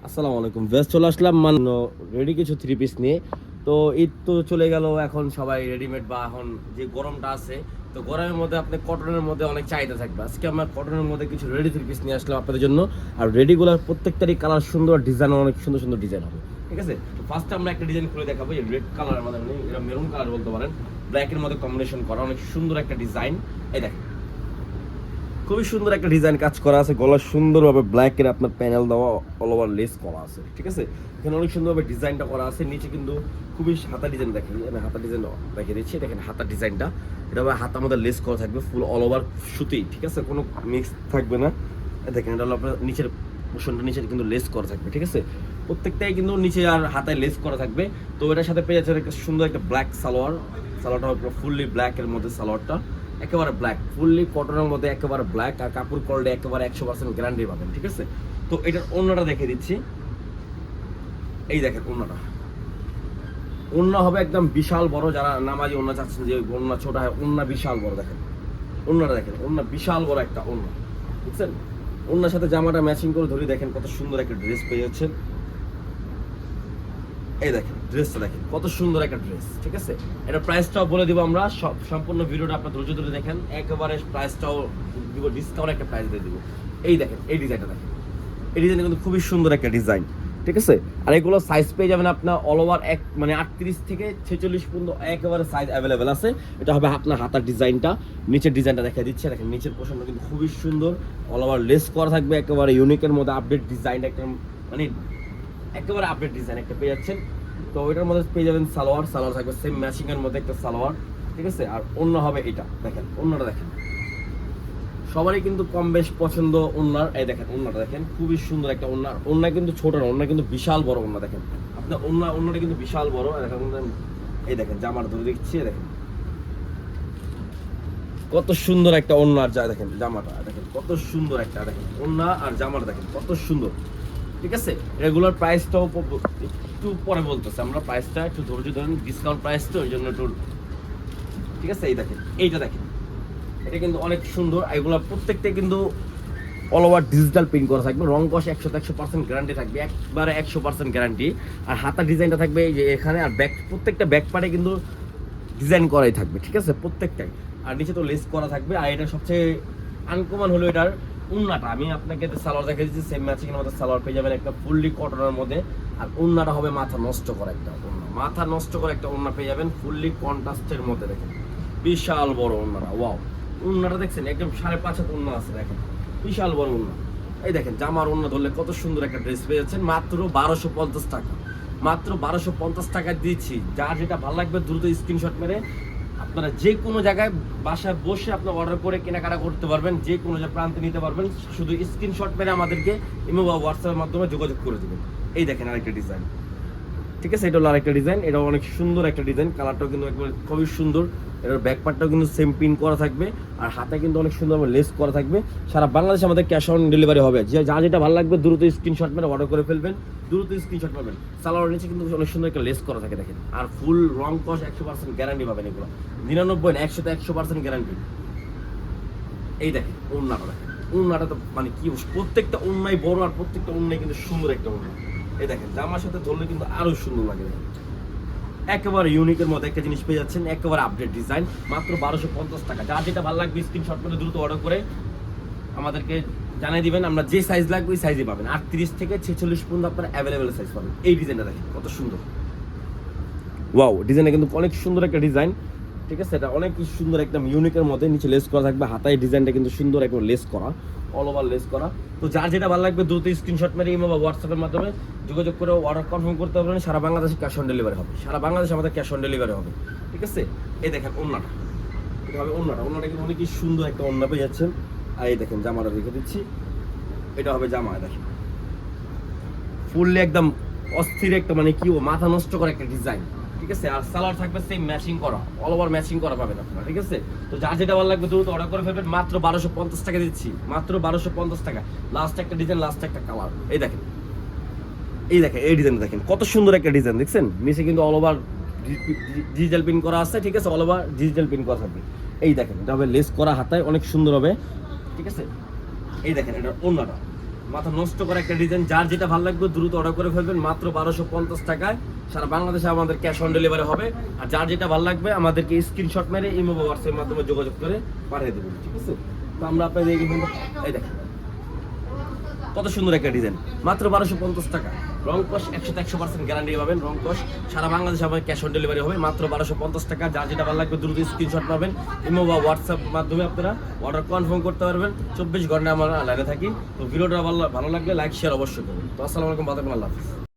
আসসালামু আলাইকুম। বেস্ট চলে আসলাম রেডি কিছু থ্রি পিস নিয়ে। তো ঈদ তো চলে গেল, এখন সবাই রেডিমেড বা এখন যে গরমটা আছে, তো গরমের মধ্যে আপনি কটনের মধ্যে অনেক চাহিদা থাকবে। আজকে আমরা কটনের মধ্যে কিছু রেডি থ্রি পিস নিয়ে আসলাম আপনাদের জন্য। আর রেডিগুলোর প্রত্যেকটারই কালার সুন্দর, ডিজাইন অনেক সুন্দর সুন্দর ডিজাইন হবে। ঠিক আছে, তো ফার্স্টে আমরা একটা ডিজাইন খুলে দেখাবো। এই রেড কালারের মধ্যে, মানে এটা মেরুন কালার বলতে পারেন, ব্ল্যাকের মধ্যে কম্বিনেশন করা অনেক সুন্দর একটা ডিজাইন। এই দেখেন, খুবই সুন্দর একটা ডিজাইন কাজ করা আছে, গলা সুন্দরভাবে ব্ল্যাকের আপনার প্যানেল দেওয়া, অল ওভার লেস করা আছে। ঠিক আছে, এখানে অনেক সুন্দরভাবে ডিজাইনটা করা আছে। নিচে কিন্তু খুবই হাতা ডিজাইন দেখেন, আমি হাতা ডিজাইন দেখিয়ে দিচ্ছি। দেখেন হাতা ডিজাইনটা, এটা হবে হাতার মধ্যে লেস করা থাকবে, ফুল অল ওভার সুতি। ঠিক আছে, কোনো মিক্স থাকবে না। দেখেন এটা হলো আপনার নিচের পোর্শনটা, নিচে কিন্তু লেস করা থাকবে। ঠিক আছে, প্রত্যেকটাই কিন্তু নিচে আর হাতায় লেস করা থাকবে। তো এটার সাথে পেয়ে যাচ্ছে একটা সুন্দর একটা ব্ল্যাক সালোয়ারটা ফুললি ব্ল্যাকের মধ্যে সালোয়ারটা একেবারে ব্ল্যাক, ফুললি কটনের মধ্যে একেবারে ব্ল্যাক, আর কাপড় কোয়ালিটি একেবারে 100% গ্যারান্টি পাবেন। ঠিক আছে, তো এটার ওড়নাটা দেখে দিচ্ছি। এই দেখেন ওড়না হবে একদম বিশাল বড়। যারা নামাজি ওড়না চাচ্ছেন যে ওড়না ছোট হয়, ওড়না বিশাল বড়। দেখেন ওড়নাটা, দেখেন ওড়না বিশাল বড় একটা ওড়না। বুঝছেন, ওড়নার সাথে জামাটা ম্যাচিং করে ধরি, দেখেন কত সুন্দর একটা ড্রেস পেয়ে যাচ্ছেন। এই দেখেন ড্রেসটা, দেখেন কত সুন্দর একটা ড্রেস। ঠিক আছে, এটা প্রাইসটাও বলে দিব আমরা, সম্পূর্ণ ভিডিওটা আপনার ধৈর্য ধরে দেখেন। একেবারে প্রাইসটাও দিব, ডিসকাউন্ট একটা প্রাইস দিয়ে দিব। এই দেখেন এই ডিজাইনটা, দেখেন এই ডিজাইনটা কিন্তু খুবই সুন্দর একটা ডিজাইন। ঠিক আছে, আর এগুলো সাইজ পেয়ে যাবেন আপনার অল ওভার মানে 38 থেকে 46 পর্যন্ত একেবারে সাইজ অ্যাভেলেবেল আছে। এটা হবে আপনার হাতার ডিজাইনটা। নিচের ডিজাইনটা দেখা দিচ্ছে, দেখেন নিচের পোর্শনটা কিন্তু খুবই সুন্দর, অল ওভার লেস করা থাকবে, একেবারে ইউনিকের মধ্যে আপডেট ডিজাইনটা একটা, মানে একেবারে আপডেট ডিজাইন একটা পেয়ে যাচ্ছেন। তো ওইটার মধ্যে পেয়ে যাবেন সালোয়ার থাকবে সেম ম্যাচিং এর মধ্যে একটা সালোয়ার। ঠিক আছে, আর অন্য হবে এটা, দেখেন অন্যটা দেখেন, সবারই কিন্তু কম বেশ পছন্দ ওন্নার। এই দেখেন ওন্নাটা, দেখেন খুবই সুন্দর একটা ওন্না। ওন্না কিন্তু ছোট না, ওন্না কিন্তু বিশাল বড় ওন্না। দেখেন আপনার ওন্নাটা কিন্তু বিশাল বড়। দেখেন এই দেখেন জামাটা ধরে দেখছি, দেখেন কত সুন্দর একটা ওন্না। আর যা দেখেন জামাটা, দেখেন কত সুন্দর একটা, দেখেন ওন্না আর জামাটা দেখেন কত সুন্দর। ঠিক আছে, রেগুলার প্রাইসটাও একটু পরে বলতেছে আমরা, প্রাইসটা একটু ধৈর্য ধরেন, ডিসকাউন্ট প্রাইস তো ওই জন্য একটু। ঠিক আছে, এই দেখেন এইটা, দেখেন এটা কিন্তু অনেক সুন্দর। এগুলো প্রত্যেকটা কিন্তু অল ওভার ডিজিটাল প্রিন্ট করা থাকবে, রং কষ 100% গ্যারান্টি থাকবে, একবারে 100% গ্যারান্টি। আর হাতার ডিজাইনটা থাকবে এই যে এখানে, আর ব্যাক প্রত্যেকটা ব্যাক পার্টে কিন্তু ডিজাইন করাই থাকবে। ঠিক আছে, প্রত্যেকটাই। আর নিচে তো লেস করা থাকবে। আর এটা সবচেয়ে আনকমন হলো এটার উন্নাটা। আমি আপনাকে সালোয়ার দেখে দিচ্ছি, সেম ম্যাচিং এর মধ্যে সালোয়ার পেয়ে যাবেন একটা ফুললি কটনের মধ্যে। আর উন্নাটা হবে মাথা নষ্ট করা একটা উন্না, মাথা নষ্ট করা একটা উন্না পেয়ে যাবেন ফুললি কন্ট্রাস্টের মধ্যে। দেখেন বিশাল বড় উন্নাটা, ওয়াও উন্নাটা দেখছেন একদম 5.5 হাত উন্না আছে, দেখেন বিশাল বড় উন্না। এই দেখেন জামার উন্না ধরলে কত সুন্দর একটা ড্রেস পেয়ে যাচ্ছেন মাত্র 1250 টাকা। মাত্র 1250 টাকা দিচ্ছি। যার যেটা ভালো লাগবে দ্রুত স্ক্রিনশট মেরে আপনারা যে কোনো জায়গায় বাসায় বসে আপনার অর্ডার করে কেনাকাটা করতে পারবেন, যে কোনো প্রান্তে নিতে পারবেন। শুধু স্ক্রিনশট মেরে আমাদেরকে ইমো বা হোয়াটসঅ্যাপের মাধ্যমে যোগাযোগ করে দেবেন। এই দেখেন আরেকটা ডিজাইন। ঠিক আছে, এটা হলো আরেকটা ডিজাইন, এটা অনেক সুন্দর একটা ডিজাইন, কালারটাও কিন্তু একবার খুবই সুন্দর। এটার ব্যাক পার্টটাও কিন্তু সেম পিন করা থাকবে, আর হাতে কিন্তু অনেক সুন্দর লেস করা থাকবে। সারা বাংলাদেশে আমাদের ক্যাশ অন ডেলিভারি হবে। যা যেটা ভালো লাগবে দ্রুত স্ক্রিনশট মেরে অর্ডার করে ফেলবেন, দ্রুত স্ক্রিনশট পাবেন। সালোয়ার নিচে কিন্তু অনেক সুন্দর একটা লেস করা থাকে, দেখেন। আর ফুল রং কস 100% গ্যারান্টি পাবেন, এগুলো 99 না 100% গ্যারান্টি। এই দেখেন ওড়নাটা, দেখেন ওড়নাটা তো মানে কি, প্রত্যেকটা ওড়নাই বড়, আর প্রত্যেকটা ওড়নাই কিন্তু সুন্দর একটা ওড়না। এই দেখেন জামার সাথে ধরলে কিন্তু আরো সুন্দর লাগে। একেবারে ইউনিকের মধ্যে একটা জিনিস পেয়ে যাচ্ছেন, একেবারে আপডেট ডিজাইন, মাত্র 1250 টাকা। যার যেটা ভালো লাগবে স্ক্রিনশট করে দ্রুত অর্ডার করে আমাদেরকে জানিয়ে দিবেন। আমরা যে সাইজ লাগবে ওই সাইজে পাবেন। 38 থেকে 46 পর্যন্ত আপনারা অ্যাভেলেবেল সাইজ পাবেন। এই ডিজাইনটা দেখেন কত সুন্দর, ওয়াও ডিজাইনটা কিন্তু অনেক সুন্দর একটা ডিজাইন। ঠিক আছে, এটা অনেক সুন্দর একদম ইউনিকের মধ্যে, নিচে লেস করা থাকবে, হাতায় ডিজাইনটা কিন্তু সুন্দর একদম লেস করা, অল ওভার লেস করা। তো যার যেটা ভালো লাগবে দ্রুত স্ক্রিনশট মেরে ইমো বা হোয়াটসঅ্যাপের মাধ্যমে যোগাযোগ করে অর্ডার কনফার্ম করতে পারবেন। সারা বাংলাদেশে ক্যাশ অন ডেলিভারি হবে, সারা বাংলাদেশে আমাদের ক্যাশ অন ডেলিভারি হবে। ঠিক আছে, এই দেখেন ওড়নাটা, এটা হবে ওড়নাটা কিন্তু অনেক সুন্দর একটা ওড়না পেয়ে যাচ্ছেন। আর এই দেখেন জামাটা রেখে দিচ্ছি, এটা হবে জামা। দেখেন ফুললি একদম অস্থির একটা, মানে কি মাথা নষ্ট করা একটা ডিজাইন। ঠিক আছে, আর সালোয়ার থাকবে সেম ম্যাচিং করা, অল ওভার ম্যাচিং করা পাবেন আপনারা। ঠিক আছে, তো যার যেটা ভালো লাগবে দ্রুত অর্ডার করে ফেলবেন। মাত্র 1250 টাকা দিচ্ছি, মাত্র 1250 টাকা। লাস্ট একটা ডিজাইন, লাস্ট একটা কালার। এই দেখেন এই ডিজাইন দেখেন কত সুন্দর একটা ডিজাইন, দেখছেন নিচে কিন্তু অল ওভার ডিজিটাল প্রিন্ট করা আছে। ঠিক আছে, অল ওভার ডিজিটাল প্রিন্ট করা থাকবে। এই দেখেন এটা হবে লেস করা, হাতায় অনেক সুন্দর হবে। ঠিক আছে, এই দেখেন এটা ওড়নাটা, মাথা নষ্ট করা একটা ডিজাইন, যার যেটা ভালো লাগবে দ্রুত অর্ডার করে ফেলবেন মাত্র 1250 টাকায়। সারা বাংলাদেশে আমাদের ক্যাশ অন ডেলিভারি হবে। আর যার যেটা ভালো লাগবে আমাদেরকে স্ক্রিনশট মেরে ইমো বা হোয়াটসঅ্যাপের মাধ্যমে যোগাযোগ করে পাঠিয়ে দেবেন, ঠিক আছে? তো আমরা আপনাদের এই দেখেন কত সুন্দর একটা ডিজাইন, মাত্র 1250 টাকা। রং কস 100% গ্যারান্টি পাবেন। রং কস সারা বাংলাদেশে আমাদের ক্যাশ অন ডেলিভারি হবে মাত্র 1250 টাকা। যার যেটা ভালো লাগবে দ্রুত স্ক্রিনশট পাবেন, ইমো বা হোয়াটসঅ্যাপ মাধ্যমে আপনারা অর্ডার কনফার্ম করতে পারবেন। 24 ঘন্টা আমরা লাইনে থাকি। তো ভিডিওটা ভালো লাগলে লাইক শেয়ার অবশ্যই করবেন। তো আসসালামু আলাইকুম, আল্লাহ হাফেজ।